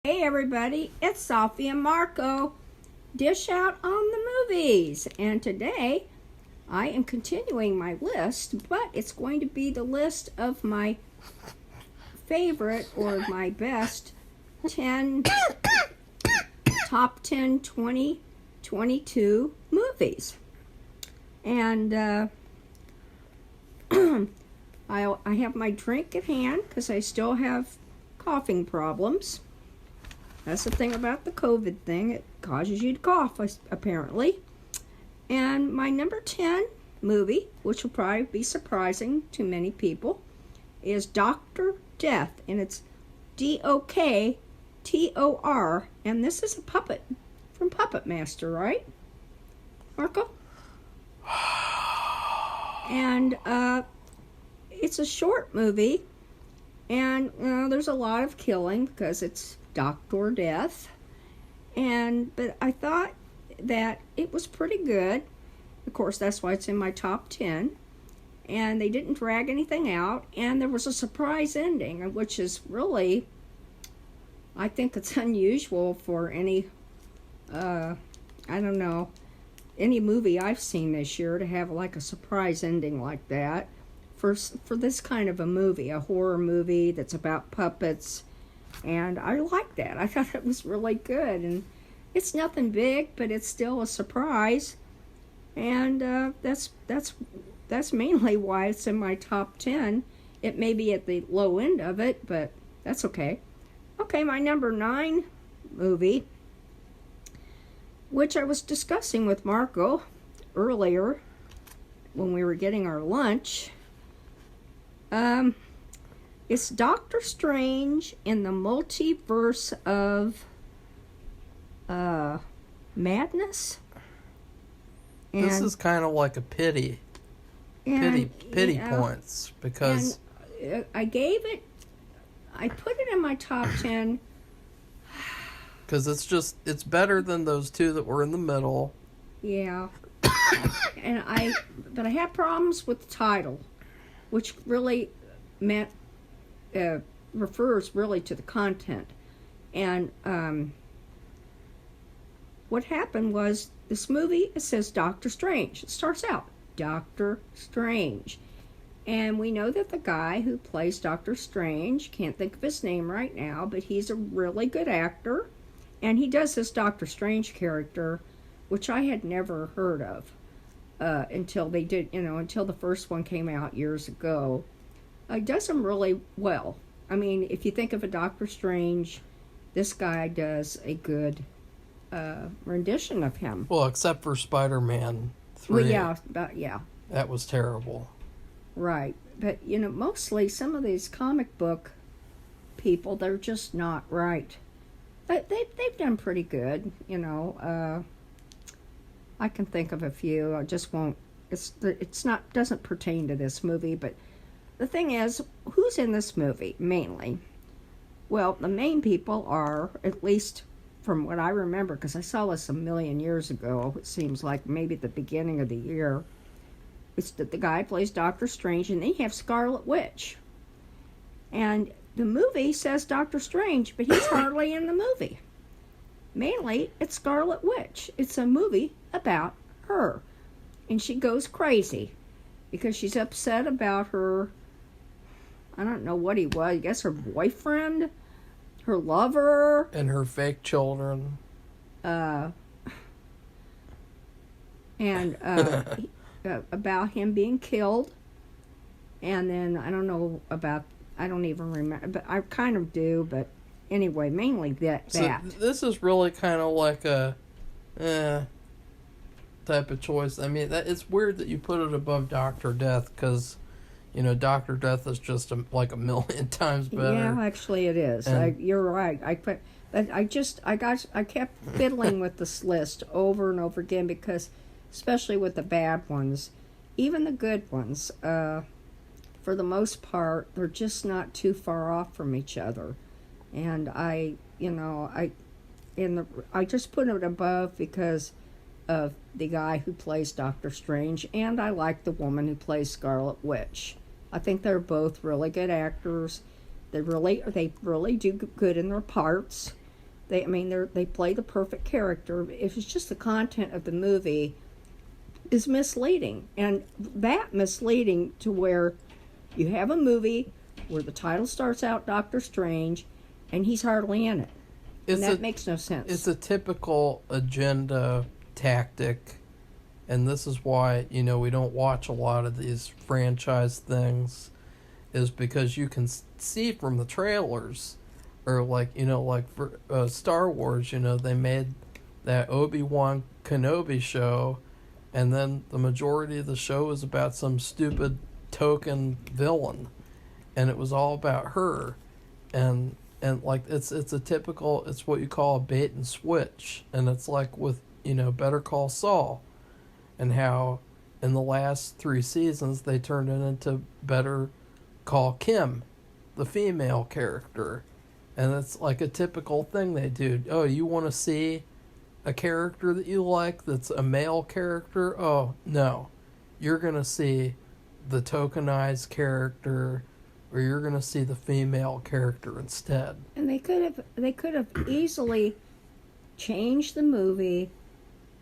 Hey everybody, it's Safi and Marco. Dish out on the movies. And today I am continuing my list, but it's going to be the list of my favorite or my best 10 top 10 2022 movies. And I have my drink at hand because I still have coughing problems. That's the thing about the COVID thing. It causes you to cough, apparently. And my number 10 movie, which will probably be surprising to many people, is Dr. Death. And it's Doktor. And this is a puppet from Puppet Master, right? Marco? And it's a short movie. And there's a lot of killing because it's Dr. Death, but I thought that it was pretty good. Of course, that's why it's in my top 10. And they didn't drag anything out, and there was a surprise ending, which is really, I think it's unusual for any, any movie I've seen this year to have like a surprise ending like that for this kind of a movie, a horror movie that's about puppets. And I like that. I thought it was really good. And it's nothing big, but it's still a surprise. And that's mainly why it's in my top 10. It may be at the low end of it, but that's okay. Okay, my number 9 movie, which I was discussing with Marco earlier when we were getting our lunch. It's Doctor Strange in the Multiverse of Madness. And, this is kind of like a pity points because I put it in my top 10 because it's better than those two that were in the middle. Yeah. But I had problems with the title, which really refers really to the content. And what happened was this movie, it says Doctor Strange. It starts out Doctor Strange, and we know that the guy who plays Doctor Strange, can't think of his name right now, but he's a really good actor, and he does this Doctor Strange character, which I had never heard of until they did, until the first one came out years ago. It does him really well. I mean, if you think of a Doctor Strange, this guy does a good rendition of him. Well, except for Spider-Man 3. Well, yeah. That was terrible. Right. But, mostly some of these comic book people, they're just not right. They've done pretty good, I can think of a few. I just won't. Doesn't pertain to this movie, but the thing is, who's in this movie, mainly? Well, the main people are, at least from what I remember, because I saw this a million years ago, it seems like maybe at the beginning of the year, it's that the guy plays Doctor Strange, and then you have Scarlet Witch. And the movie says Doctor Strange, but he's hardly in the movie. Mainly, it's Scarlet Witch. It's a movie about her. And she goes crazy because she's upset about her, I don't know what he was, I guess her boyfriend, her lover. And her fake children. And about him being killed. And then, I don't even remember, but I kind of do, but anyway, mainly that. This is really kind of like a type of choice. I mean, it's weird that you put it above Dr. Death, because Dr. Death is just like a million times better. Yeah, actually it is. You're right. I kept fiddling with this list over and over again, because especially with the bad ones, even the good ones, for the most part, they're just not too far off from each other. And I just put it above because of the guy who plays Doctor Strange, and I like the woman who plays Scarlet Witch. I think they're both really good actors. They really do good in their parts. They play the perfect character. If it's just the content of the movie is misleading, and that misleading to where you have a movie where the title starts out Doctor Strange, and he's hardly in it. And that makes no sense. It's a typical agenda tactic, and this is why, we don't watch a lot of these franchise things, is because you can see from the trailers, or for Star Wars, they made that Obi-Wan Kenobi show, and then the majority of the show was about some stupid token villain, and it was all about her, and it's a typical, it's what you call a bait and switch, and it's like with Better Call Saul, and how in the last 3 seasons they turned it into Better Call Kim, the female character, and it's like a typical thing they do. Oh, you want to see a character that you like that's a male character? Oh no, you're gonna see the tokenized character, or you're going to see the female character instead. And they could have easily changed the movie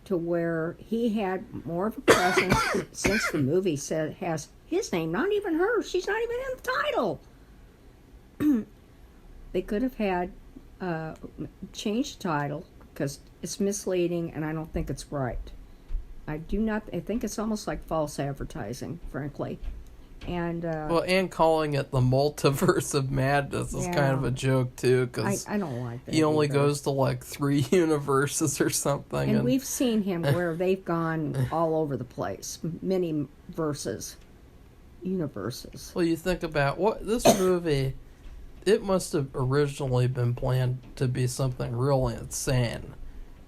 to where he had more of a presence, since the movie has his name, not even her. She's not even in the title. They could have had changed the title, because it's misleading, and I don't think it's right. I think it's almost like false advertising, frankly. And and calling it the multiverse of madness is kind of a joke too, because I don't like that. He only either. goes to like 3 universes or something, and we've seen him where they've gone all over the place, many universes. Well, you think about what this movie, it must have originally been planned to be something really insane,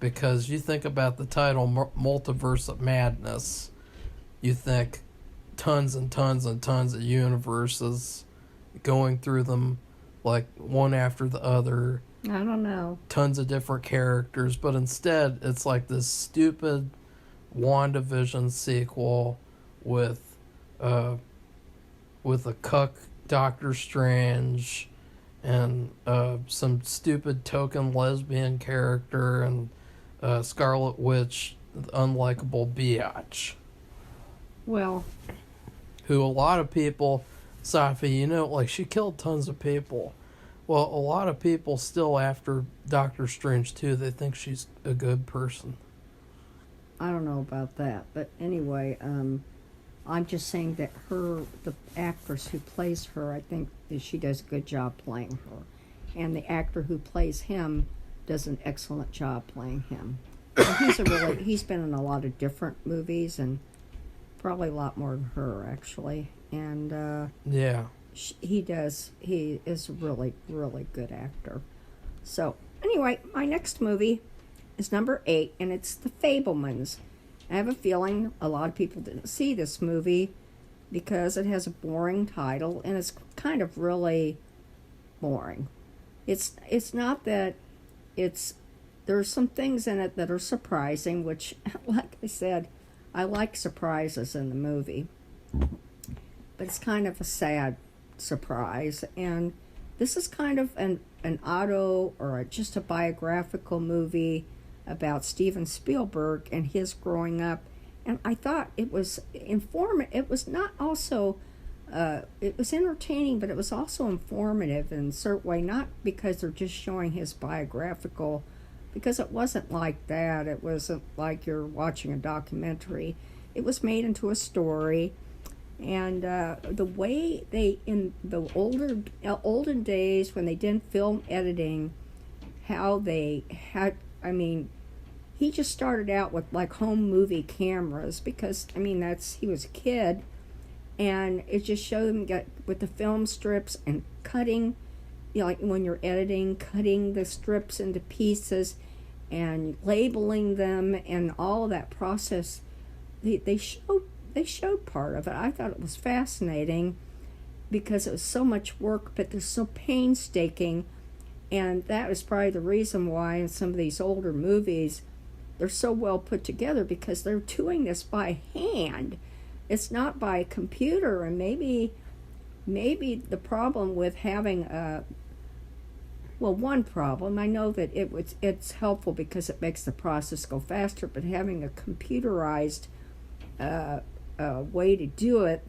because you think about the title Multiverse of Madness, you think tons and tons and tons of universes, going through them like one after the other. I don't know. Tons of different characters, but instead it's like this stupid WandaVision sequel with a cuck Doctor Strange and some stupid token lesbian character and Scarlet Witch, unlikable biatch. Well, who a lot of people, Safi, she killed tons of people. Well, a lot of people still, after Doctor Strange 2, they think she's a good person. I don't know about that, but anyway, I'm just saying that the actress who plays her, I think that she does a good job playing her. And the actor who plays him does an excellent job playing him. And he's been in a lot of different movies, and probably a lot more than her, actually. And yeah, he is a really, really good actor. So anyway, my next movie is number 8, and it's The Fablemans. I have a feeling a lot of people didn't see this movie because it has a boring title, and it's kind of really boring. It's not that there's some things in it that are surprising, which, like I said, I like surprises in the movie. But it's kind of a sad surprise, and this is kind of an auto or just a biographical movie about Steven Spielberg and his growing up, and I thought it was informative. It was not also, it was entertaining, but it was also informative in a certain way, not because they're just showing his biographical, because it wasn't like that. It wasn't like you're watching a documentary. It was made into a story, and the way they, in the olden days when they didn't film editing, how they had, he just started out with like home movie cameras, because he was a kid, and it just showed him with the film strips and cutting, like when you're editing, cutting the strips into pieces and labeling them, and all of that process. They showed part of it. I thought it was fascinating because it was so much work, but they're so painstaking, and that was probably the reason why in some of these older movies they're so well put together, because they're doing this by hand. It's not by computer, and maybe the problem with having Well, one problem, I know that it's helpful because it makes the process go faster, but having a computerized way to do it,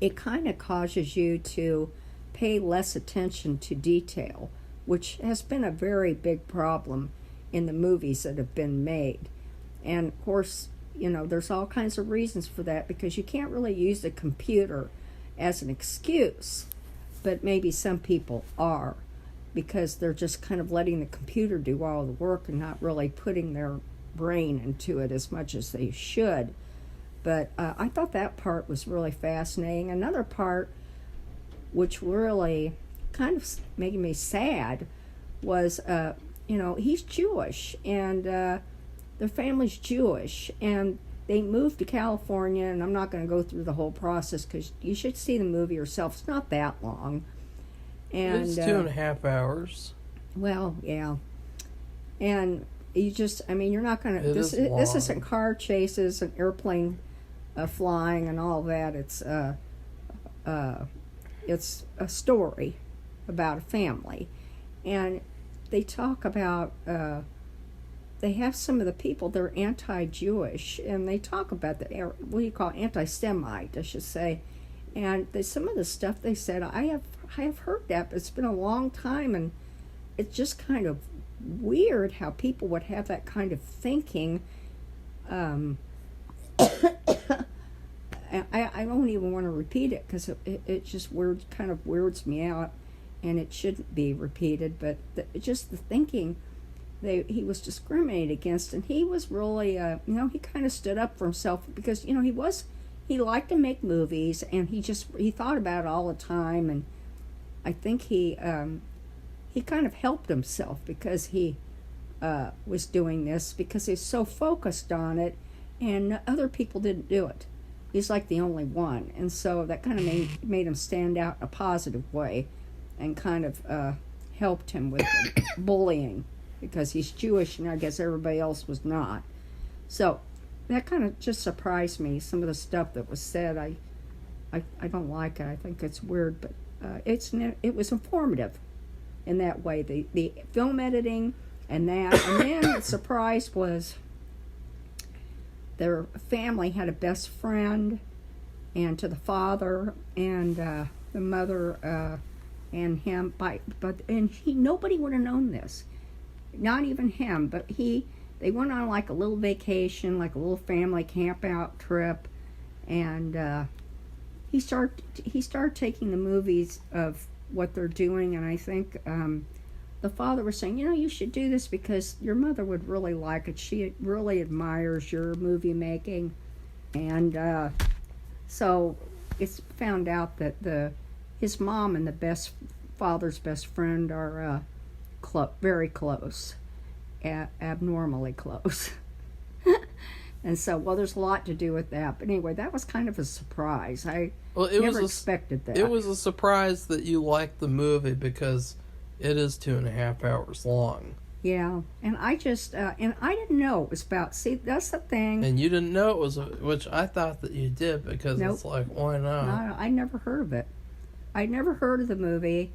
it kind of causes you to pay less attention to detail, which has been a very big problem in the movies that have been made. And of course, there's all kinds of reasons for that, because you can't really use the computer as an excuse, but maybe some people are, because they're just kind of letting the computer do all the work and not really putting their brain into it as much as they should. But I thought that part was really fascinating. Another part, which really kind of made me sad, was, he's Jewish, and their family's Jewish, and they moved to California, and I'm not going to go through the whole process because you should see the movie yourself. It's not that long. And it's 2.5 hours. Well, yeah. And you just, you're not going to, this isn't car chases and airplane flying and all that. It's a story about a family. And they talk about, they have some of the people, they're anti-Jewish, and they talk about what do you call anti-Semite, I should say. And some of the stuff they said, I have heard that, but it's been a long time, and it's just kind of weird how people would have that kind of thinking. I don't even want to repeat it because it just kind of weirds me out, and it shouldn't be repeated. But just the thinking he was discriminated against, and he was really, he kind of stood up for himself because he liked to make movies, and he thought about it all the time, and I think he kind of helped himself because he was doing this because he's so focused on it, and other people didn't do it. He's like the only one, and so that kind of made him stand out in a positive way, and kind of helped him with the bullying because he's Jewish, and I guess everybody else was not. So that kind of just surprised me. Some of the stuff that was said, I don't like it. I think it's weird, but it was informative in that way. The film editing and that, and then the surprise was their family had a best friend, and to the father and the mother and him, nobody would have known this, not even him. But they went on like a little vacation, like a little family camp out trip, and he started taking the movies of what they're doing, and I think the father was saying, you should do this because your mother would really like it. She really admires your movie making. And so it's found out that his mom and the father's best friend are very close, abnormally close. And so, there's a lot to do with that. But anyway, that was kind of a surprise. I never expected that. It was a surprise that you liked the movie because it is 2.5 hours long. Yeah, and I just, and I didn't know it was about, that's the thing. And you didn't know it was, which I thought that you did because It's like, why not? No, I never heard of it. I never heard of the movie.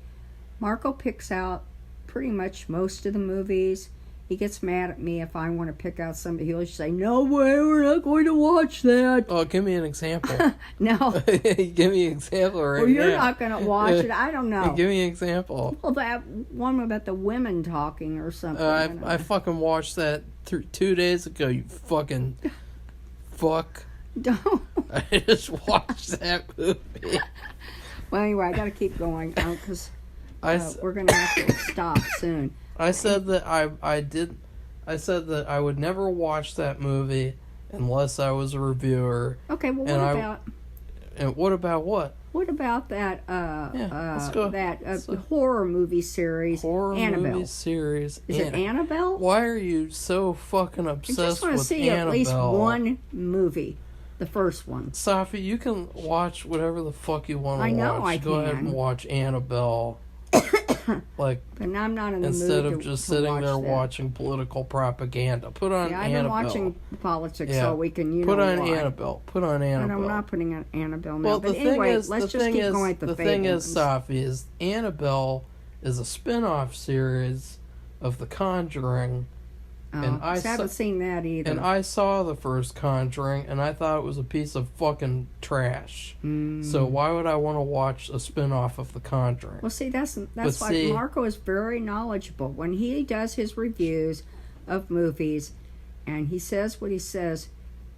Marco picks out pretty much most of the movies. He gets mad at me if I want to pick out somebody. He'll just say, no way, we're not going to watch that. Oh, give me an example. No. Give me an example right now. Well, you're not going to watch it. I don't know. Give me an example. Well, that one about the women talking or something. I fucking watched that 2 days ago, you fucking fuck. Don't. I just watched that movie. Well, anyway, I got to keep going because we're going to have to stop soon. I said that I said that I would never watch that movie unless I was a reviewer. Okay, well, what about? And what about what? What about that? Let's go. The horror movie series, Annabelle. Movie series. Is it Annabelle? Why are you so fucking obsessed with Annabelle? I just want to see at least one movie. The first one. Safi, you can watch whatever the fuck you want to watch. I know I can. Go ahead and watch Annabelle. But I'm not in the mood instead of just sitting there watching political propaganda. Put on Annabelle. I've been watching politics all weekend. Put on Annabelle. Put on Annabelle. And I'm not putting on Annabelle now. Well, but anyway, let's just keep going with the thing is, Safi, is Annabelle is a spin-off series of The Conjuring. And I haven't seen that either. And I saw the first Conjuring, and I thought it was a piece of fucking trash. So why would I want to watch a spin-off of The Conjuring? Well, see, that's why Marco is very knowledgeable. When he does his reviews of movies, and he says what he says,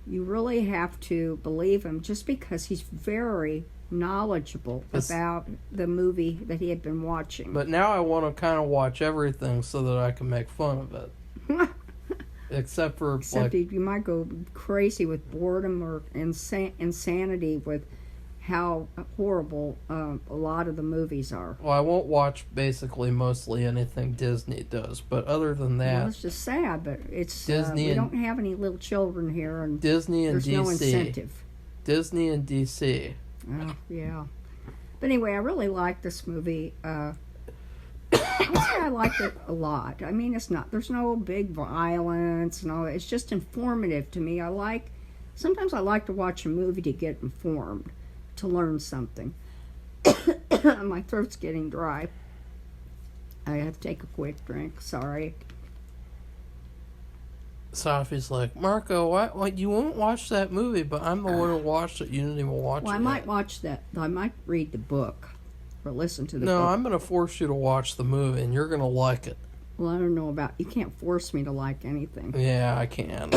you really have to believe him just because he's very knowledgeable about the movie that he had been watching. But now I want to kind of watch everything so that I can make fun of it. Except you might go crazy with boredom or insanity with how horrible a lot of the movies are. Well, I won't watch basically mostly anything Disney does, but other than that... Well, it's just sad, but it's Disney we don't have any little children here, and Disney and there's DC. no incentive. Disney and DC. Oh, yeah. But anyway, I really like this movie. I liked it a lot. I mean, there's no big violence and all that. It's just informative to me. Sometimes I like to watch a movie to get informed, to learn something. My throat's getting dry. I have to take a quick drink. Sorry. Safi's like, Marco, why you won't watch that movie, but I'm the one who watched it. You didn't even watch it. Well, I might watch that. I might read the book. Or listen to the book. No, I'm going to force you to watch the movie, and you're going to like it. Well, I don't know about... You can't force me to like anything. Yeah, I can.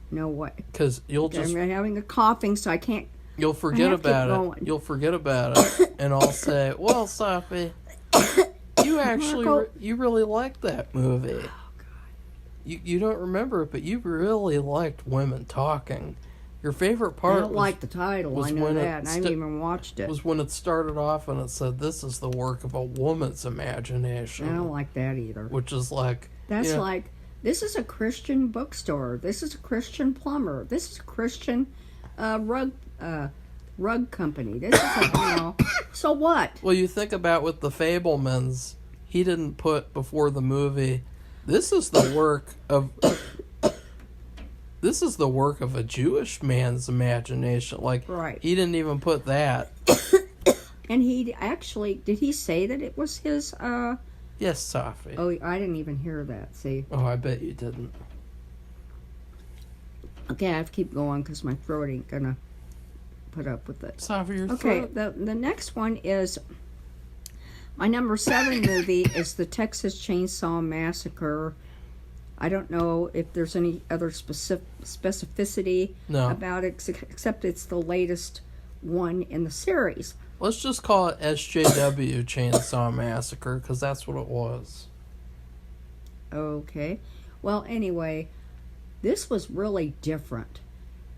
No way. Because you'll just... I'm having a coughing, so I can't... You'll forget about it. You'll forget about it. And I'll say, well, Safi, you actually... you really liked that movie. Oh, God. You don't remember it, but you really liked women talking. Your favorite part I don't like the title, I know that, and I haven't even watched it. Was when it started off and it said, this is the work of a woman's imagination. I don't like that either. Which is like... That's like, this is a Christian bookstore. This is a Christian plumber. This is a Christian rug company. This is so what? Well, you think about with the Fablemans, he didn't put before the movie, this is the work of... This is the work of a Jewish man's imagination. Like, right. He didn't even put that. And he actually, did he say that it was his, Yes, Safi. Oh, I didn't even hear that, see. Oh, I bet you didn't. Okay, I have to keep going because my throat ain't gonna put up with it. Safi, your throat. Okay, the next one is, my number 7 movie is the Texas Chainsaw Massacre. I don't know if there's any other specificity about it, except it's the latest one in the series. Let's just call it SJW Chainsaw Massacre, because that's what it was. Okay. Well, anyway, this was really different.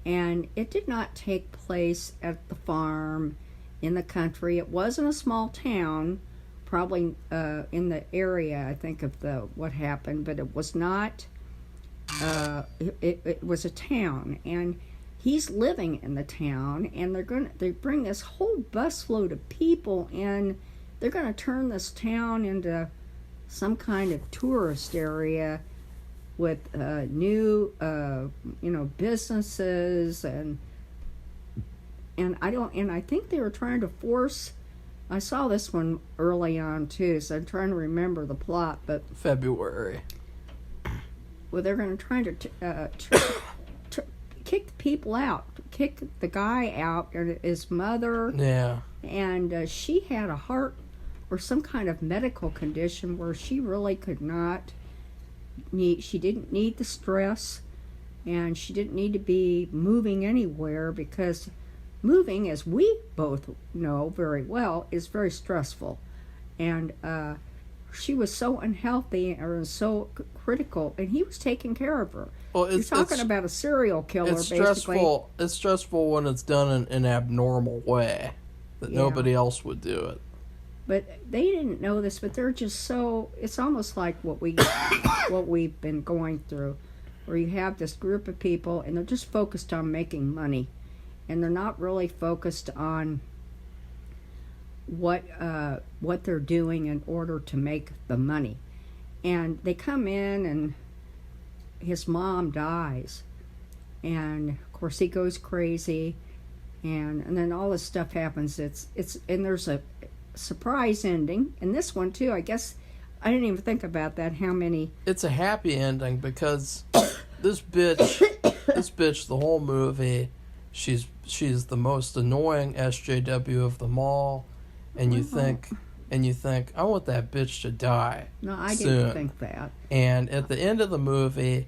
And it did not take place at the farm in the country. It was in a small town, probably in the area, I think, of what happened, but it was not, it was a town, and he's living in the town, and they bring this whole busload of people in. They're going to turn this town into some kind of tourist area with new, businesses, and I think they were trying to force. I saw this one early on, too, so I'm trying to remember the plot, but... February. Well, they're going to try to kick the people out. Kick the guy out, and his mother. Yeah. And she had a heart or some kind of medical condition where she really could not... She didn't need the stress, and she didn't need to be moving anywhere because... Moving, as we both know very well, is very stressful. And she was so unhealthy and so critical, and he was taking care of her. Well, You're talking about a serial killer, basically. Stressful. It's stressful when it's done in an abnormal way, that nobody else would do it. But they didn't know this, but they're just so... It's almost like what we've been going through, where you have this group of people, and they're just focused on making money. And they're not really focused on what they're doing in order to make the money. And they come in, and his mom dies, and of course he goes crazy, and then all this stuff happens. And there's surprise ending. And this one, too, I guess I didn't even think about that, how many... It's a happy ending because this bitch, the whole movie, she's the most annoying SJW of them all, and you think, I want that bitch to die. No, I soon. didn't think that. And at the end of the movie,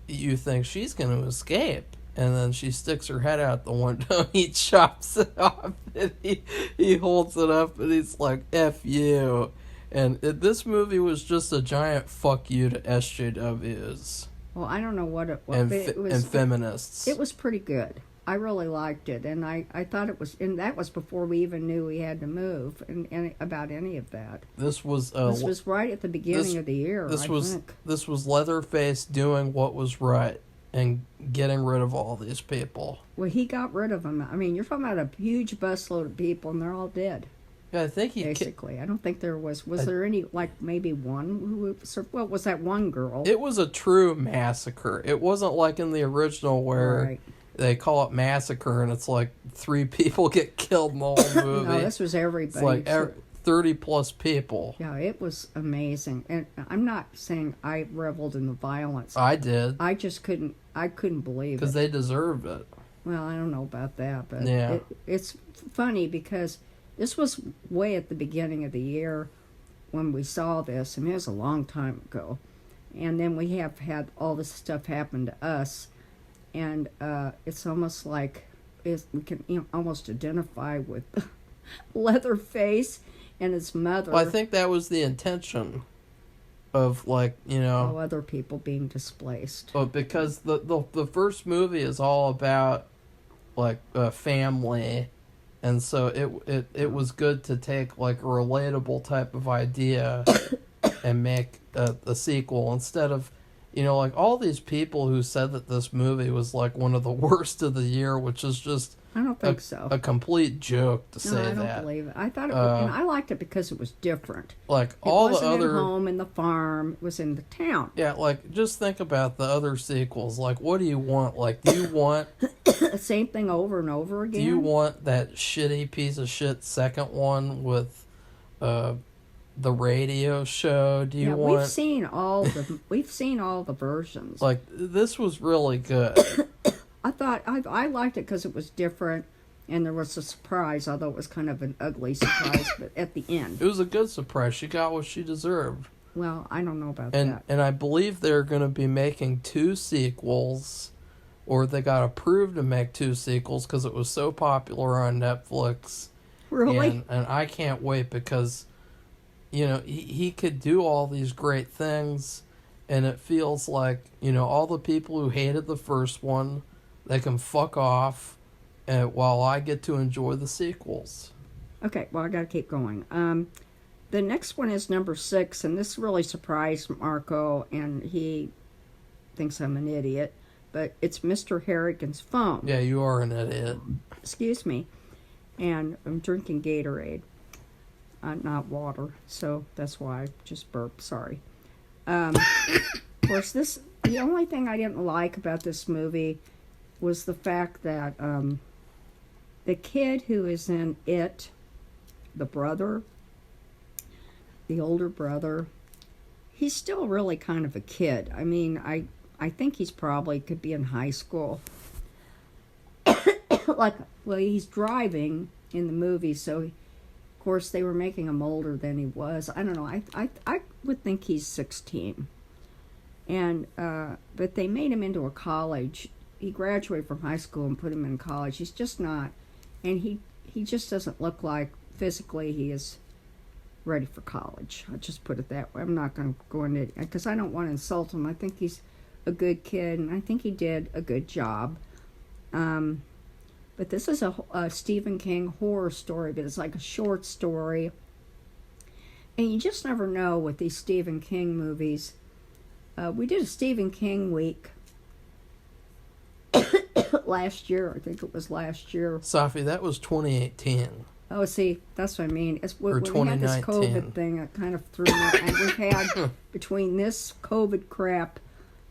you think she's going to escape. And then she sticks her head out the window and he chops it off. And he holds it up and he's like, F you. And this movie was just a giant fuck you to SJWs. Well, I don't know what it was. And feminists. It was pretty good. I really liked it. And I thought it was... And that was before we even knew we had to move and about any of that. This was right at the beginning of the year, I think. This was Leatherface doing what was right and getting rid of all these people. Well, he got rid of them. I mean, you're talking about a huge busload of people, and they're all dead. Yeah, I think he... Basically. I don't think there was... Was there any, like, maybe one who... Well, was that one girl? It was a true massacre. It wasn't like in the original where they call it Massacre, and it's like 3 people get killed in the whole movie. No, this was everybody. It's like 30-plus people. Yeah, it was amazing. And I'm not saying I reveled in the violence. I did. I just couldn't believe it. Because they deserved it. Well, I don't know about that, but yeah. It's funny because this was way at the beginning of the year when we saw this, and it was a long time ago. And then we have had all this stuff happen to us, and it's almost like we can almost identify with Leatherface and his mother. Well, I think that was the intention of, like, other people being displaced. But because the first movie is all about, like, family, and so it was good to take, like, a relatable type of idea and make a sequel instead of, like, all these people who said that this movie was, like, one of the worst of the year, which is just... I don't think so. A complete joke to say that. No, I don't believe it. I thought it was, and I liked it because it was different. Like, all the other... It wasn't at home in the farm. It was in the town. Yeah, like, just think about the other sequels. Like, what do you want? Like, do you want... the same thing over and over again? Do you want that shitty piece of shit second one with the radio show? Do you want... We've seen all the versions. Like, this was really good. I thought I liked it because it was different, and there was a surprise, although it was kind of an ugly surprise. But at the end, it was a good surprise. She got what she deserved. Well, I don't know about that. And I believe they're going to be making 2 sequels, or they got approved to make 2 sequels because it was so popular on Netflix. Really? And I can't wait because, he could do all these great things, and it feels like, all the people who hated the first one, they can fuck off while I get to enjoy the sequels. Okay, well, I got to keep going. The next one is number 6, and this really surprised Marco, and he thinks I'm an idiot, but it's Mr. Harrigan's Phone. Yeah, you are an idiot. Excuse me. And I'm drinking Gatorade, not water, so that's why I just burped. Sorry. Of course, the only thing I didn't like about this movie was the fact that the kid who is in it, the older brother, he's still really kind of a kid. I mean, I think he's probably could be in high school. He's driving in the movie, so of course they were making him older than he was. I don't know. I would think he's 16. And but they made him into a college. He graduated from high school and put him in college. He's just not, and he just doesn't look like physically he is ready for college. I'll just put it that way. I'm not going to go into it because I don't want to insult him. I think he's a good kid, and I think he did a good job. But this is a Stephen King horror story, but it's like a short story. And you just never know with these Stephen King movies. We did a Stephen King week last year. I think it was last year. Safi, that was 2018. Oh, see, that's what I mean. Or 2019. We had this COVID thing, it kind of threw me. And we've had, between this COVID crap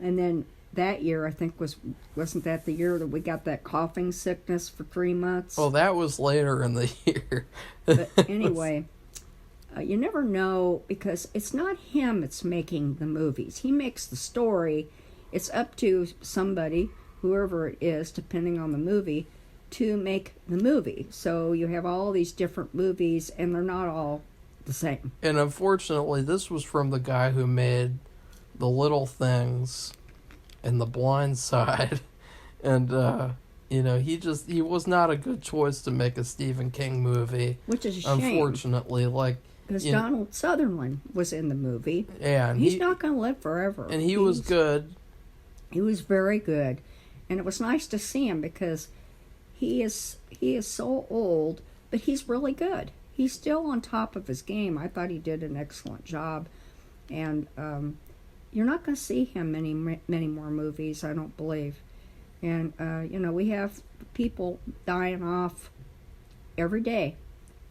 and then that year, I think, wasn't that the year that we got that coughing sickness for 3 months? Well, that was later in the year. But anyway, you never know, because it's not him that's making the movies. He makes the story. It's up to somebody, whoever it is, depending on the movie, to make the movie. So you have all these different movies, and they're not all the same. And unfortunately, this was from the guy who made The Little Things and The Blind Side. And, he was not a good choice to make a Stephen King movie. Which is a shame. Unfortunately, because Donald Sutherland was in the movie. Yeah, and he's not going to live forever. And he was good. He was very good. And it was nice to see him, because he is so old, but he's really good. He's still on top of his game. I thought he did an excellent job. And you're not going to see him many more movies, I don't believe. And, we have people dying off every day.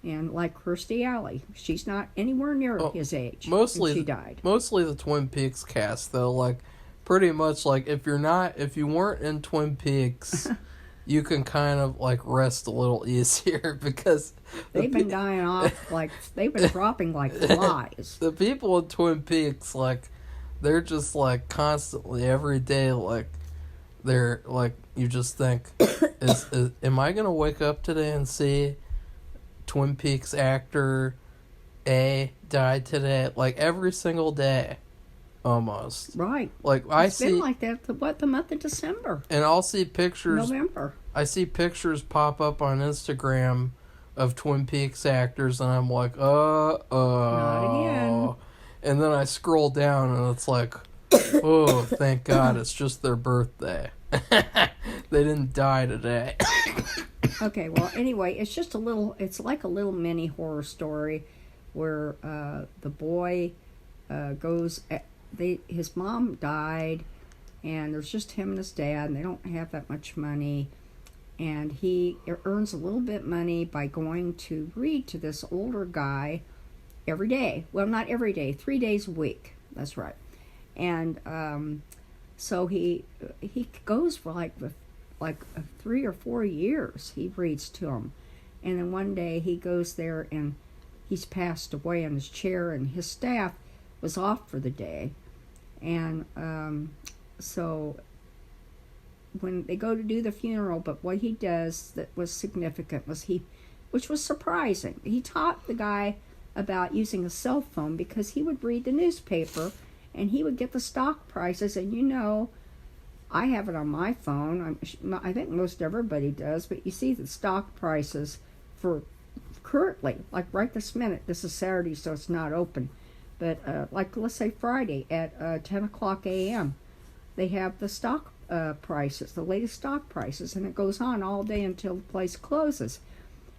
And like Kirstie Alley, she's not anywhere near his age. Mostly she died. Mostly the Twin Peaks cast, though. Pretty much, if you weren't in Twin Peaks, you can kind of rest a little easier, because they've been dying off they've been dropping like flies. The people in Twin Peaks, they're just constantly every day, they're you just think, am I gonna wake up today and see Twin Peaks actor A died today? Every single day. Almost. Right. It's been like that the month of December. And I'll see pictures. November. I see pictures pop up on Instagram of Twin Peaks actors, and I'm like, not again. And then I scroll down, and it's like, oh, thank God, it's just their birthday. They didn't die today. Okay, well, anyway, it's like a little mini horror story where the boy goes... his mom died, and there's just him and his dad, and they don't have that much money, and he earns a little bit money by going to read to this older guy every day. Well, not every day, 3 days a week. That's right. And so he goes for like 3 or 4 years. He reads to him, and then one day he goes there, and he's passed away in his chair, and his staff was off for the day. And so when they go to do the funeral, but what he does that was significant was which was surprising, he taught the guy about using a cell phone, because he would read the newspaper and he would get the stock prices. And I have it on my phone. I think most everybody does, but you see the stock prices for currently, right this minute. This is Saturday, so it's not open. But let's say Friday at 10 o'clock a.m., they have the stock prices, the latest stock prices, and it goes on all day until the place closes.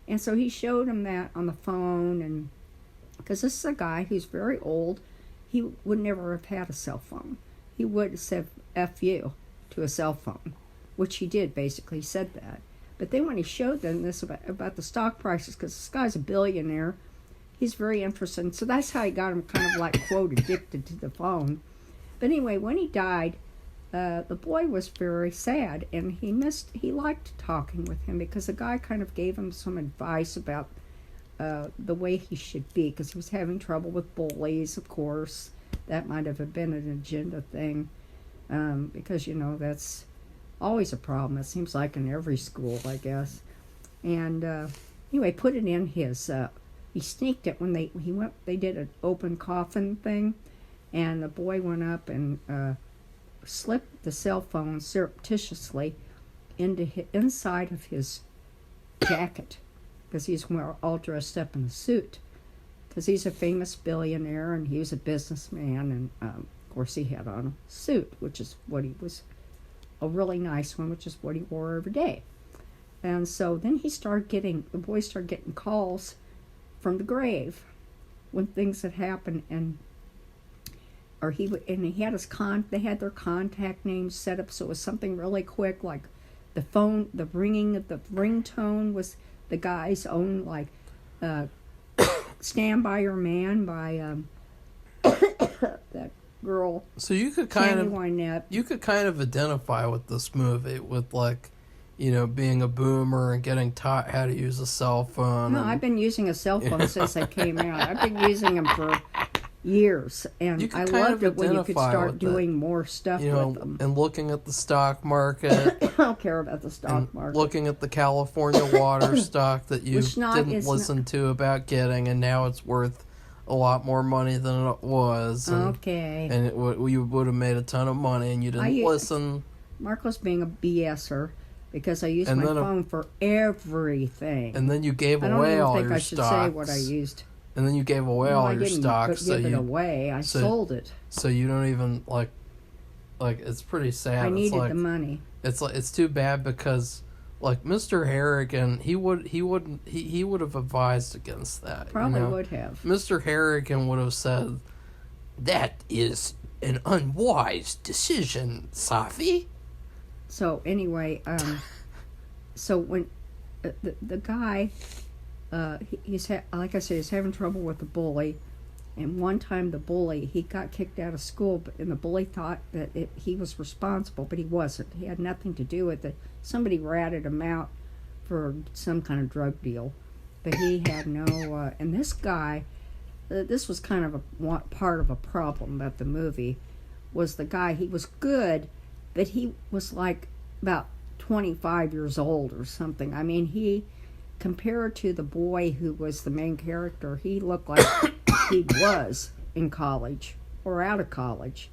And so he showed him that on the phone, and because this is a guy who's very old, he would never have had a cell phone. He would have said F you to a cell phone, which he did, basically. He said that. But then when he showed them this about the stock prices, because this guy's a billionaire, he's very interested. So that's how he got him kind of quote, addicted to the phone. But anyway, when he died, the boy was very sad, and he liked talking with him, because the guy kind of gave him some advice about the way he should be, because he was having trouble with bullies, of course. That might have been an agenda thing, because, that's always a problem. It seems like in every school, I guess. And anyway, put it in his... he sneaked it when they did an open coffin thing, and the boy went up and slipped the cell phone surreptitiously inside of his jacket, because he's all dressed up in a suit, because he's a famous billionaire and he was a businessman, and of course he had on a suit, which is what he was, a really nice one, which is what he wore every day. And so then the boy started getting calls from the grave when things had happened, and he had they had their contact names set up, so it was something really quick, like the phone, the ringtone was the guy's own, Stand By Your Man by that girl, So you could Tammy Wynette. you could kind of identify with this movie with like, being a boomer and getting taught how to use a cell phone. No, I've been using a cell phone since I came out. I've been using them for years, and I loved it when you could start doing more stuff with them. And looking at the stock market. I don't care about the stock market. Looking at the California water stock that you didn't listen to about getting, and now it's worth a lot more money than it was. And, okay. And you would have made a ton of money, and you didn't listen. Marco's being a BSer because I use my phone for everything. And then you gave away all your stocks. I should say what I used. And then you gave away all your stocks. I didn't give it away. I sold it. So you don't even like it's pretty sad. I needed the money. It's too bad because like Mr. Harrigan, he would have advised against that. Probably would have. Mr. Harrigan would have said, "That is an unwise decision, Safi." So anyway, so when the guy. Like I said, he's having trouble with the bully, and one time the bully, he got kicked out of school, and the bully thought that he was responsible, but he wasn't. He had nothing to do with it. Somebody ratted him out for some kind of drug deal, but he had no. And this guy, this was kind of a part of a problem about the movie, was the guy. He was good, but he was like about 25 years old or something. I mean, compared to the boy who was the main character, he looked like he was in college or out of college.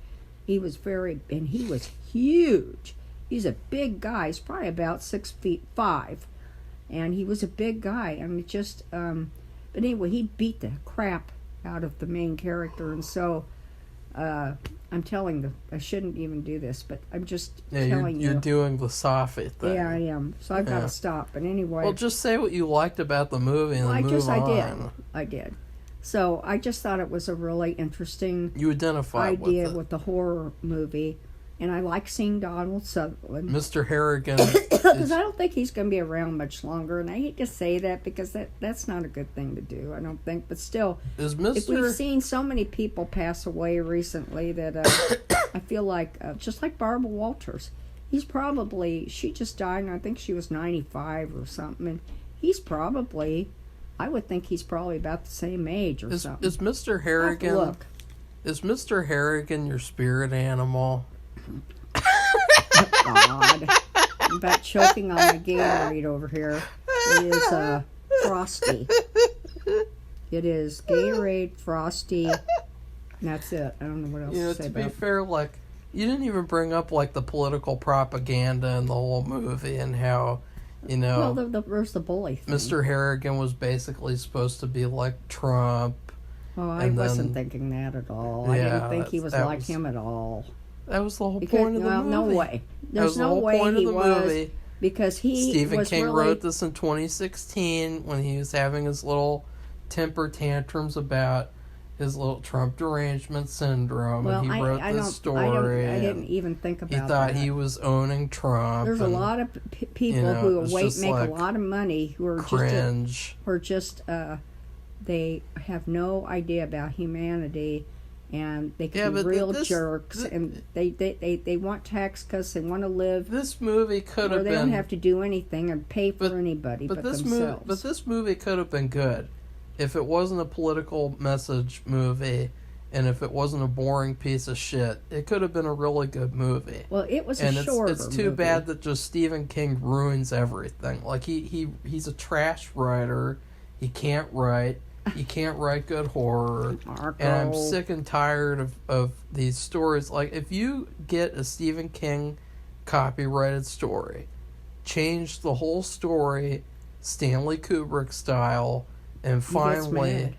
He was and he was huge. He's a big guy. He's probably about 6'5", and he was a big guy. I mean, but anyway, he beat the crap out of the main character, and so I'm telling I shouldn't even do this, but I'm just telling you. You're doing the Safi thing. Yeah, I am. So I've got to stop. But anyway. Well, just say what you liked about the movie and move on. I did. So I just thought it was a really interesting idea with the horror movie. And I like seeing Donald Sutherland. Mr. Harrigan. Because I don't think he's going to be around much longer. And I hate to say that because that's not a good thing to do, I don't think. But still, if we've seen so many people pass away recently that I feel like, just like Barbara Walters, she just died, and I think she was 95 or something. And I would think he's probably about the same age or something. Is Mr. Harrigan, is Mr. Harrigan your spirit animal? God. I'm about choking on my Gatorade over here. It is Frosty. It is Gatorade, Frosty, and that's it. I don't know what else to say about it. To be fair, like, you didn't even bring up, like, the political propaganda in the whole movie and how, Well, there's the bully thing. Mr. Harrigan was basically supposed to be like Trump. Oh, I wasn't thinking that at all. I didn't think he was like him at all. That was the whole point of the movie. No way. There's no way he was. Because Stephen King wrote this in 2016 when he was having his little temper tantrums about his little Trump derangement syndrome. Well, and he wrote this story. I didn't even think about that. He thought he was owning Trump. There's a lot of people who make a lot of money who are cringe. They have no idea about humanity. And they can be real jerks, and they want tax cuts. They want to live. This movie could have been. They don't have to do anything and pay for anybody but themselves. But this movie could have been good if it wasn't a political message movie, and if it wasn't a boring piece of shit. It could have been a really good movie. Well, it was a shorter movie. It's too bad that just Stephen King ruins everything. Like he's a trash writer. He can't write. You can't write good horror. Marco. And I'm sick and tired of these stories. Like, if you get a Stephen King copyrighted story, change the whole story Stanley Kubrick style, and finally...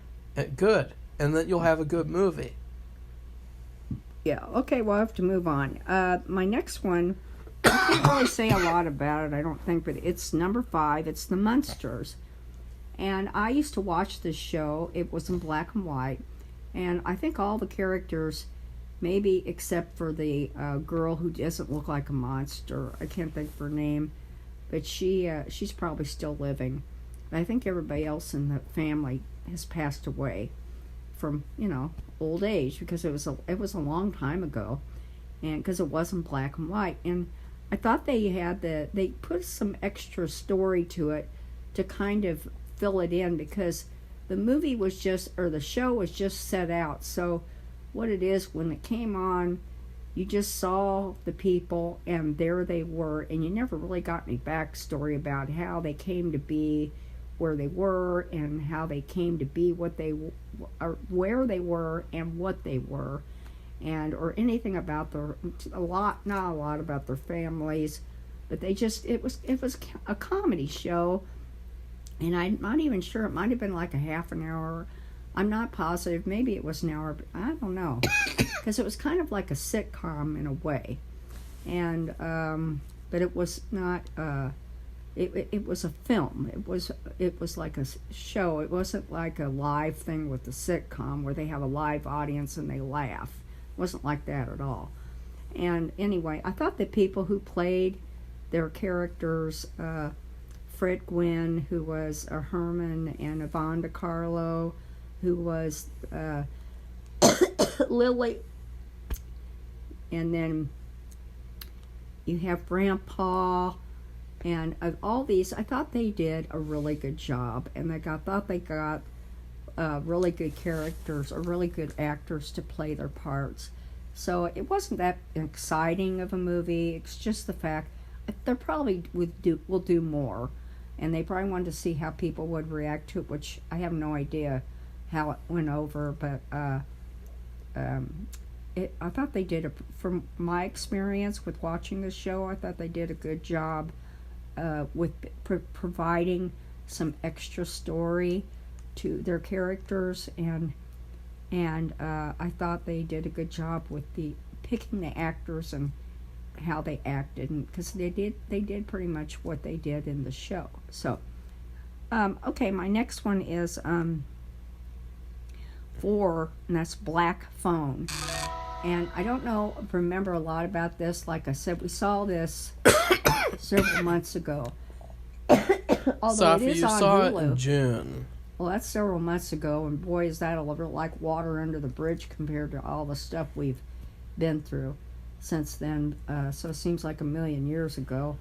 Good. And then you'll have a good movie. Yeah, okay, well, I have to move on. My next one, I can't really say a lot about it, I don't think, but it's number 5. It's The Munsters. And I used to watch this show. It was in black and white. And I think all the characters, maybe except for the girl who doesn't look like a monster, I can't think of her name, but she's probably still living. But I think everybody else in the family has passed away. from, old age, because it was a long time ago, and because it wasn't black and white. And I thought they put some extra story to it to kind of fill it in, because the the show was just set out. So what it is, when it came on, you just saw the people and there they were, and you never really got any backstory about how they came to be where they were, and how they came to be what they or where they were and what they were, and or anything about not a lot about their families. But it was a comedy show, and I'm not even sure, it might have been like a half an hour. I'm not positive. Maybe it was an hour, but I don't know, because it was kind of like a sitcom in a way, and but it was not. It was a film. It was like a show. It wasn't like a live thing with the sitcom where they have a live audience and they laugh. It wasn't like that at all. And anyway, I thought the people who played their characters, Fred Gwynn, who was a Herman, and Yvonne DiCarlo, who was Lily, and then you have Grandpa. And of all these, I thought they did a really good job, and I thought they got really good characters, or really good actors to play their parts. So it wasn't that exciting of a movie. It's just the fact they probably will do more, and they probably wanted to see how people would react to it, which I have no idea how it went over. But I thought they did from my experience with watching the show, I thought they did a good job. With providing some extra story to their characters, and I thought they did a good job with picking the actors and how they acted, and because they did pretty much what they did in the show. So okay, my next one is 4, and that's Black Phone. And I don't remember a lot about this. Like I said, we saw this several months ago. Although Safi, it is you on saw Hulu. it in June. Well, that's several months ago, and boy, is that like water under the bridge compared to all the stuff we've been through since then. So it seems like a million years ago.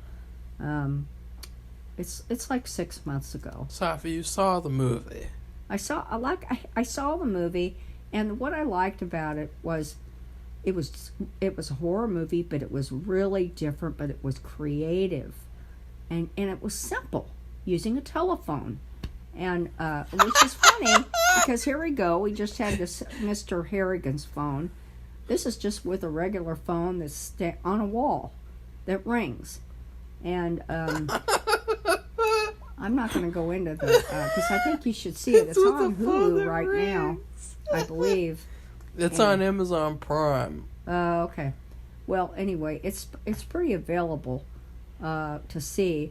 It's like 6 months ago. Safi, you saw the movie. I saw the movie, and what I liked about it was it was a horror movie, but it was really different, but it was creative, and it was simple, using a telephone, and which is funny because here we go, we just had this Mr. Harrigan's phone. This is just with a regular phone that's on a wall that rings, and I'm not going to go into the because I think you should see it. It's on Hulu right now, I believe. It's on Amazon Prime. Okay. Well, anyway, it's pretty available to see,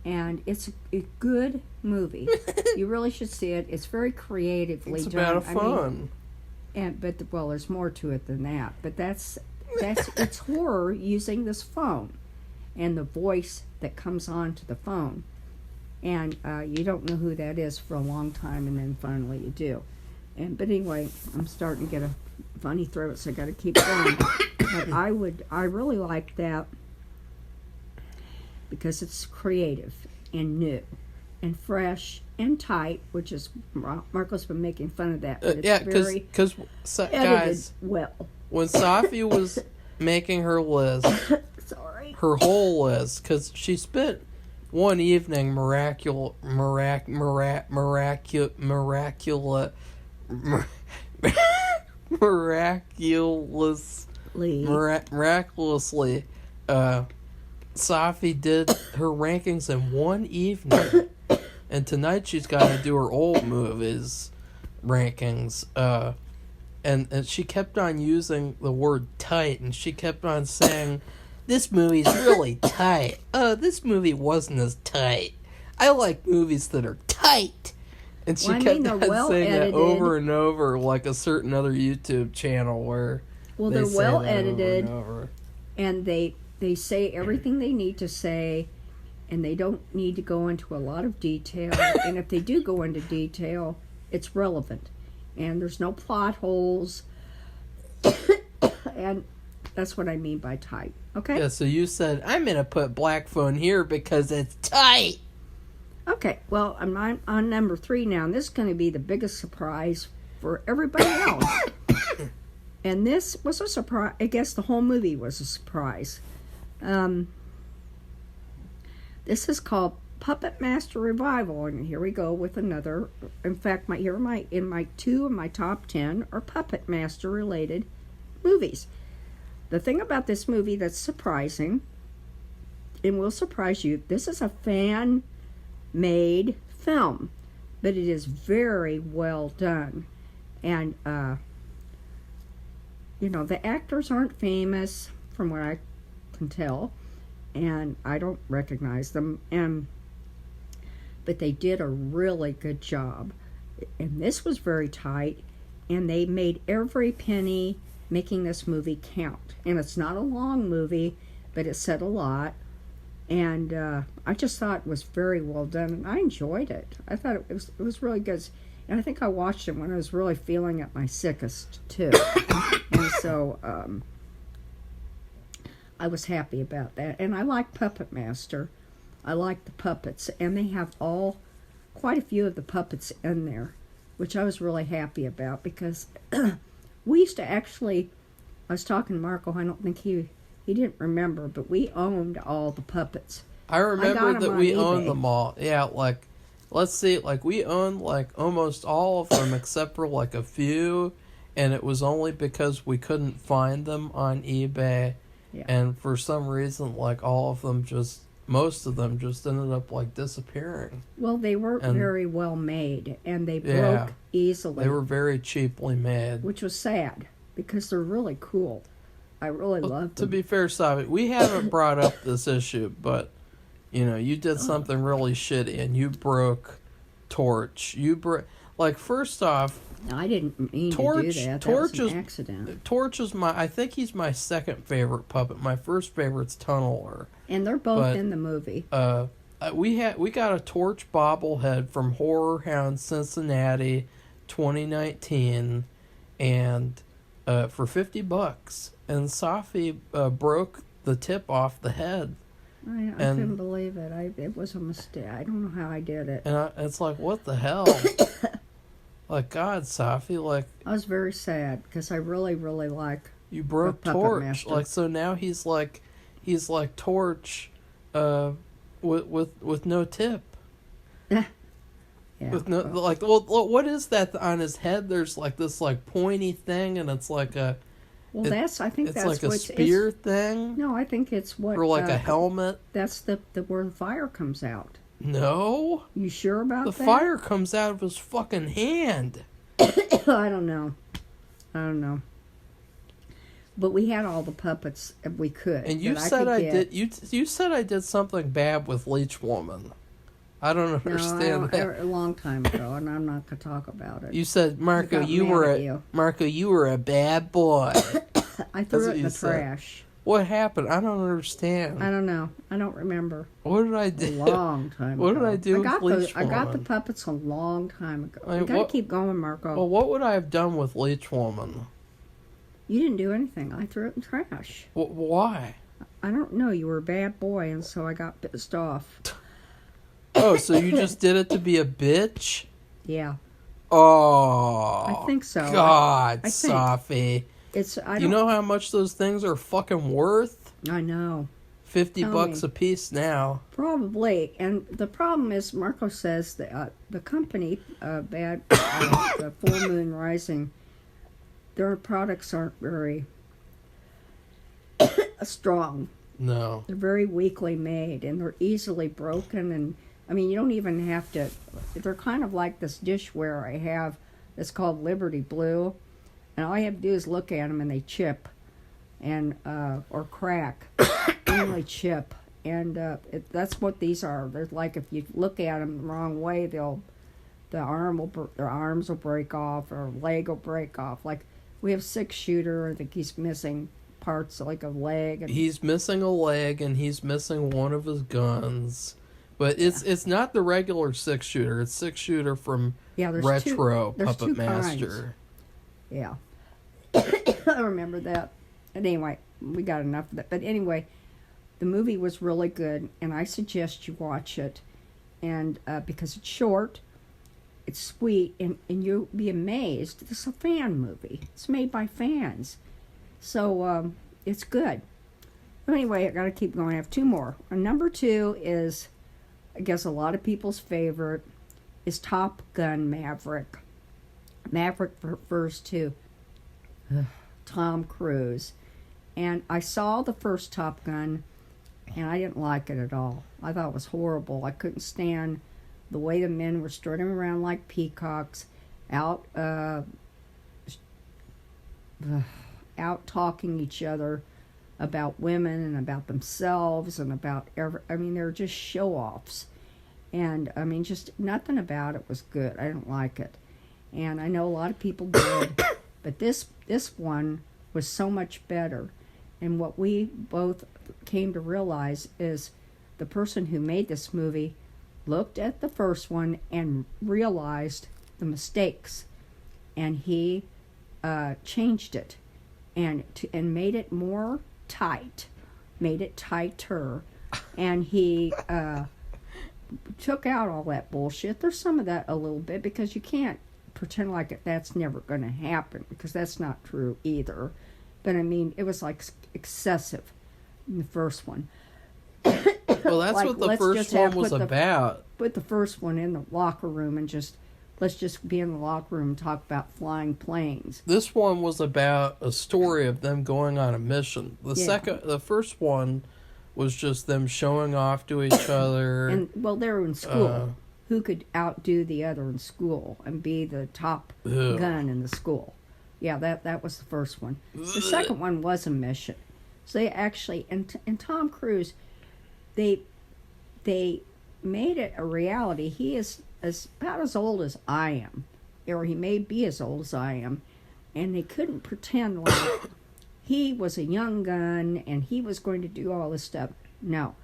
and it's a good movie. You really should see it. It's very creatively done. It's about fun. But there's more to it than that. But that's it's horror using this phone, and the voice that comes onto the phone, and you don't know who that is for a long time, and then finally you do. But anyway, I'm starting to get a funny throat, so I got to keep going. But I really like that because it's creative and new and fresh and tight, which is Marco's been making fun of that. But it's because guys, well, when Safi was making her list, her whole list, because she spent one evening miraculously Safi did her rankings in one evening, and tonight she's got to do her old movies rankings, and she kept on using the word tight, and she kept on saying, this movie's really tight. This movie wasn't as tight. I like movies that are tight. And she kept on saying that over and over, like a certain other YouTube channel where they're well edited, and they say everything they need to say, and they don't need to go into a lot of detail. And if they do go into detail, it's relevant. and there's no plot holes. And that's what I mean by tight. Okay? Yeah, so you said, I'm going to put Black Phone here because it's tight. Okay, well, I'm on number 3 now, and this is going to be the biggest surprise for everybody else. And this was a surprise. I guess the whole movie was a surprise. This is called Puppet Master Revival, and here we go with another. In fact, my 2 of my top 10 are Puppet Master related movies. The thing about this movie that's surprising, and will surprise you, this is a fan-made film, but it is very well done. And, the actors aren't famous, from what I can tell, and I don't recognize them, but they did a really good job. And this was very tight, and they made every penny making this movie count. And it's not a long movie, but it said a lot. And I just thought it was very well done, and I enjoyed it. I thought it was really good. And I think I watched it when I was really feeling at my sickest, too. And so I was happy about that. And I like Puppet Master. I like the puppets. And they have quite a few of the puppets in there, which I was really happy about, because we used to actually, I was talking to Marco, I don't think he didn't remember, but we owned all the puppets. I remember that we owned them all. Yeah, like, let's see, like, we owned, like, almost all of them except for, like, a few, and it was only because we couldn't find them on eBay, and for some reason, like, most of them just ended up, like, disappearing. Well, they weren't very well made, and they broke easily. They were very cheaply made. Which was sad, because they're really cool. I really loved them. To be fair, Safi, we haven't brought up this issue, but, you did something really shitty, and you broke Torch. First off... No, I didn't mean to do that. That was an accident. Torch is I think he's my second favorite puppet. My first favorite's Tunneler. And they're both in the movie. We got a Torch bobblehead from Horror Hound Cincinnati 2019, and for $50. And Safi broke the tip off the head. I couldn't believe it. It was a mistake. I don't know how I did it. And it's like, what the hell? Like, God, Safi, like... I was very sad, because I really, really like... You broke Torch. Master. Like, so now he's like Torch with no tip. Yeah. With no, like, well, what is that on his head? There's, like, this, like, pointy thing, and it's like a... Well, I think that's like a spear thing? No, I think it's what... Or like a helmet? That's where the fire comes out. No. You sure about that? The fire comes out of his fucking hand. I don't know. But we had all the puppets we could. And you said you said I did something bad with Leech Woman. I don't understand that. A long time ago, and I'm not going to talk about it. You said, Marco, you were a bad boy. I threw it in the trash. What happened? I don't understand. I don't know. I don't remember. What did I do? A long time ago. What did I do with Leech Woman? I got the puppets a long time ago. You got to keep going, Marco. Well, what would I have done with Leech Woman? You didn't do anything. I threw it in trash. Why? I don't know. You were a bad boy, and so I got pissed off. Oh, so you just did it to be a bitch? Yeah. Oh. I think so. God, Safi. You know how much those things are fucking worth? I know. $50 a piece now. Probably. And the problem is, Marco says that the company, the Full Moon Rising, their products aren't very strong. No. They're very weakly made, and they're easily broken. And I mean, you don't even have to. They're kind of like this dishware I have that's called Liberty Blue, and all you have to do is look at them, and they chip, and or crack, mainly chip, and that's what these are. They're like, if you look at them the wrong way, their arms will break off, or leg will break off. Like, we have 6-shooter. I think he's missing parts like a leg. And he's missing a leg, and he's missing one of his guns. But it's not the regular 6-shooter. It's 6-shooter from there's Retro there's Puppet two Master. Kinds. Yeah. I remember that. And anyway, we got enough of that. But anyway, the movie was really good, and I suggest you watch it. And because it's short, it's sweet, and you'll be amazed. It's a fan movie. It's made by fans. So it's good. But anyway, I got to keep going. I have two more. And number 2 is, I guess a lot of people's favorite, is Top Gun Maverick. Maverick refers to Tom Cruise. And I saw the first Top Gun, and I didn't like it at all. I thought it was horrible. I couldn't stand the way the men were strutting around like peacocks, out talking each other about women and about themselves and about they're just show-offs. And just nothing about it was good. I didn't like it. And I know a lot of people did, but this one was so much better. And what we both came to realize is the person who made this movie looked at the first one and realized the mistakes, and he changed it and made it more tight, made it tighter, and he took out all that bullshit. There's some of that a little bit, because you can't pretend like that's never going to happen, because that's not true either. But it was like excessive in the first one. Well, that's what the first one was about. Put the first one in the locker room and let's just be in the locker room and talk about flying planes. This one was about a story of them going on a mission. The first one was just them showing off to each other. And they were in school. Who could outdo the other in school and be the top gun in the school? Yeah, that was the first one. The second one was a mission. So they actually, and Tom Cruise, they made it a reality. He is about as old as I am, or he may be as old as I am, and they couldn't pretend like he was a young gun and he was going to do all this stuff. No,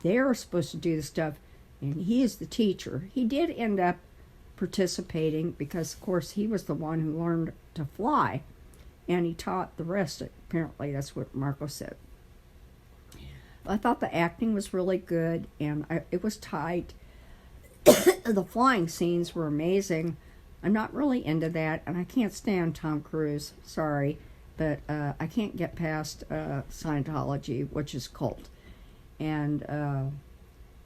they're supposed to do the stuff, and he is the teacher. He did end up participating because, of course, he was the one who learned to fly, and he taught the rest. Apparently, that's what Marco said. I thought the acting was really good, and it was tight. The flying scenes were amazing. I'm not really into that, and I can't stand Tom Cruise. Sorry, but I can't get past Scientology, which is cult, and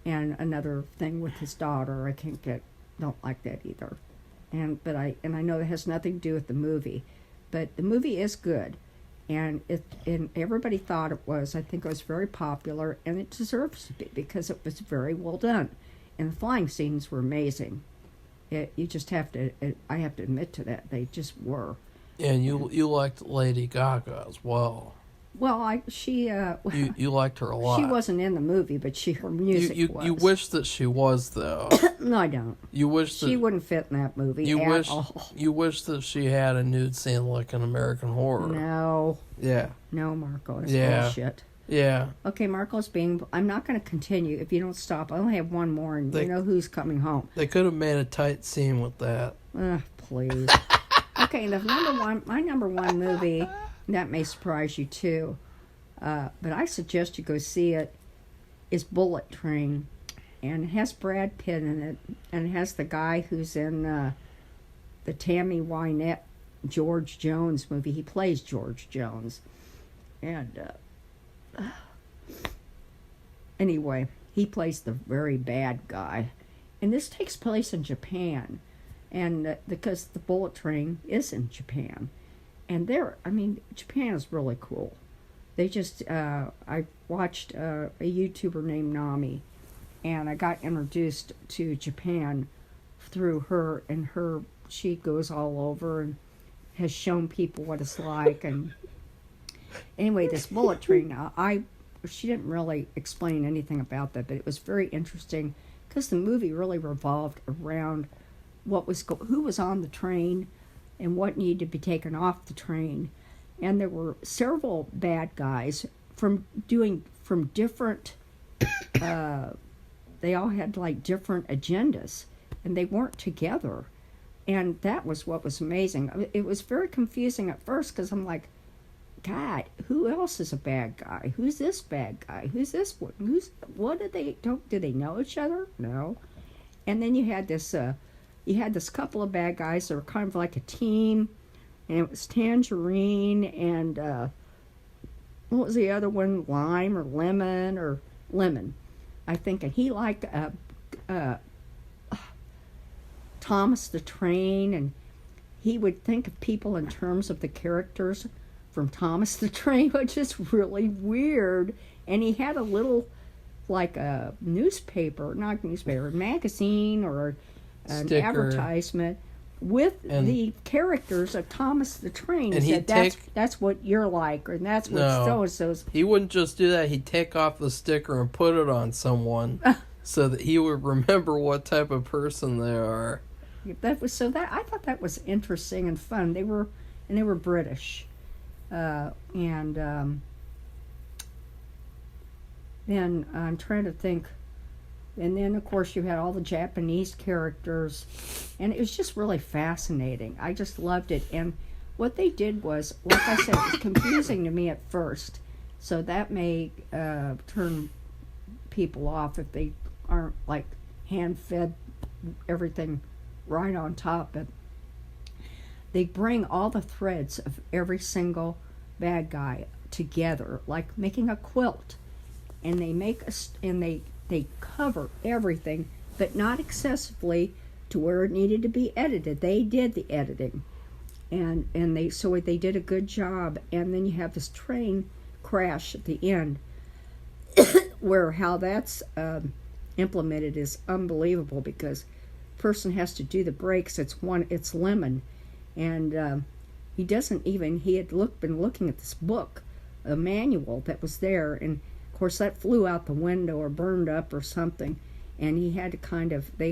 another thing with his daughter. I don't like that either. And I know it has nothing to do with the movie, but the movie is good. And everybody thought it was. I think it was very popular, and it deserves to be, because it was very well done, and the flying scenes were amazing. You just have to. I have to admit to that, they just were. And you liked Lady Gaga as well. Well, you liked her a lot. She wasn't in the movie, but her music was. You wish that she was, though. No, I don't. You wish that she wouldn't fit in that movie. You wish that she had a nude scene like in American Horror. No. Yeah. No, Marco, it's bullshit. Yeah. Okay, Marco's I'm not going to continue if you don't stop. I only have one more, and you know who's coming home. They could have made a tight scene with that. Please. Okay, my number one movie, that may surprise you too, but I suggest you go see it, is Bullet Train. And it has Brad Pitt in it, and it has the guy who's in the Tammy Wynette George Jones movie. He plays George Jones. And anyway, he plays the very bad guy. And this takes place in Japan, and because the Bullet Train is in Japan. And Japan is really cool. They just, I watched a YouTuber named Nami, and I got introduced to Japan through her, and she goes all over and has shown people what it's like. And anyway, this Bullet Train, she didn't really explain anything about that, but it was very interesting because the movie really revolved around who was on the train and what needed to be taken off the train. And there were several bad guys from different they all had like different agendas, and they weren't together. And that was what was amazing. It was very confusing at first because I'm like, God, who else is a bad guy? Who's this bad guy? Who's this one? What do they know each other? No. And then you had this couple of bad guys that were kind of like a team, and it was Tangerine and what was the other one? Lime or Lemon or Lemon, I think. And he liked Thomas the Train, and he would think of people in terms of the characters from Thomas the Train, which is really weird. And he had a little, like a magazine or an sticker. Advertisement with the characters of Thomas the Train. And said, that's what you're like, or that's what so-and-so's. He wouldn't just do that. He'd take off the sticker and put it on someone so that he would remember what type of person they are. I thought that was interesting and fun. They were British. Then I'm trying to think, and then of course you had all the Japanese characters, and it was just really fascinating. I just loved it. And what they did was, like I said, it was confusing to me at first, so that may turn people off if they aren't like hand-fed everything right on top. But they bring all the threads of every single bad guy together, like making a quilt, and they cover everything, but not excessively to where it needed to be edited. They did the editing, and they did a good job. And then you have this train crash at the end, where how that's implemented is unbelievable, because the person has to do the brakes. It's Lemon. And he had been looking at this book, a manual that was there, and of course that flew out the window or burned up or something, and they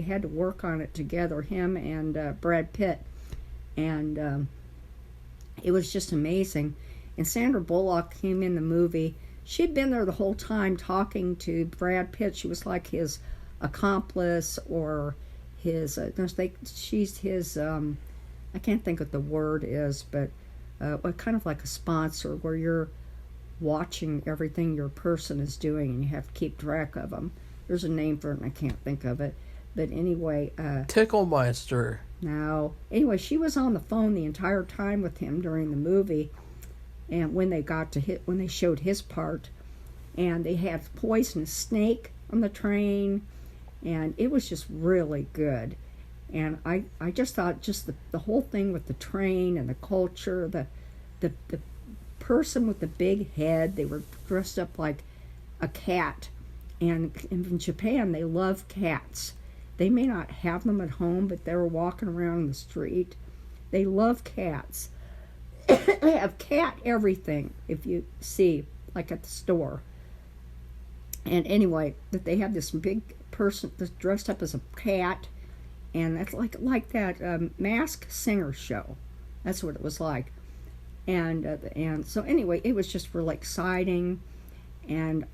had to work on it together, him and Brad Pitt, and it was just amazing. And Sandra Bullock came in the movie. She'd been there the whole time talking to Brad Pitt. She was like his accomplice, or his she's his I can't think what the word is, but kind of like a sponsor, where you're watching everything your person is doing and you have to keep track of them. There's a name for it and I can't think of it. But anyway... Ticklemeister. No. Anyway, she was on the phone the entire time with him during the movie, and when they showed his part, and they had Poisonous Snake on the train, and it was just really good. And I just thought the whole thing with the train and the culture, the person with the big head, they were dressed up like a cat. And in Japan, they love cats. They may not have them at home, but they were walking around the street. They love cats. They have cat everything, if you see, like at the store. And anyway, that they have this big person that's dressed up as a cat. And that's like that Masked Singer show. That's what it was like. And so anyway, it was just really exciting. And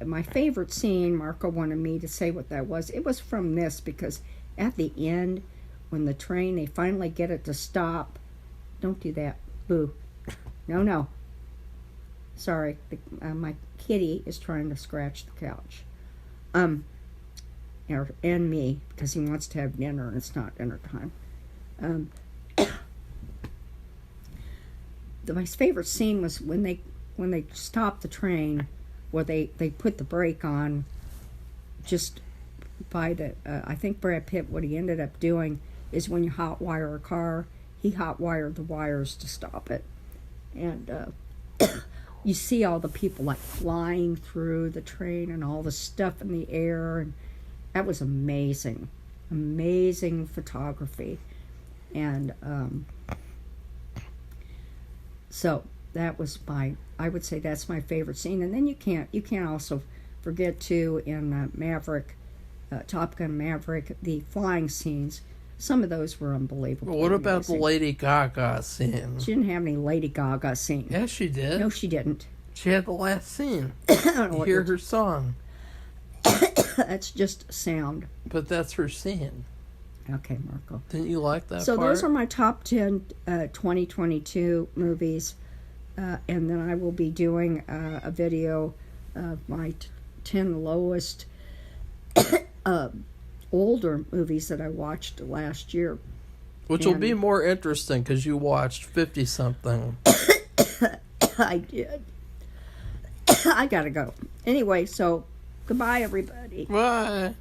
my favorite scene, Marco wanted me to say what that was. It was from this, because at the end, when the train, they finally get it to stop. Don't do that. Boo. No. Sorry. My kitty is trying to scratch the couch. And me, because he wants to have dinner and it's not dinner time. My favorite scene was when they stopped the train, where they put the brake on just by the... I think Brad Pitt, what he ended up doing is, when you hot wire a car, he hot wired the wires to stop it. And you see all the people like flying through the train and all the stuff in the air, and that was amazing photography. And so that was I would say that's my favorite scene. And then you can't also forget too, in Maverick, Top Gun Maverick, the flying scenes. Some of those were unbelievable. What about the Lady Gaga scene? She didn't have any Lady Gaga scene. Yes, she did. No, she didn't. She had the last scene. I don't know you hear her song. That's just sound. But that's her scene. Okay, Marco. Didn't you like that So part? those are my top 10 2022 movies. And then I will be doing a video of my 10 lowest older movies that I watched last year. Which will be more interesting because you watched 50-something. I did. I gotta go. Anyway, so goodbye, everybody. Bye.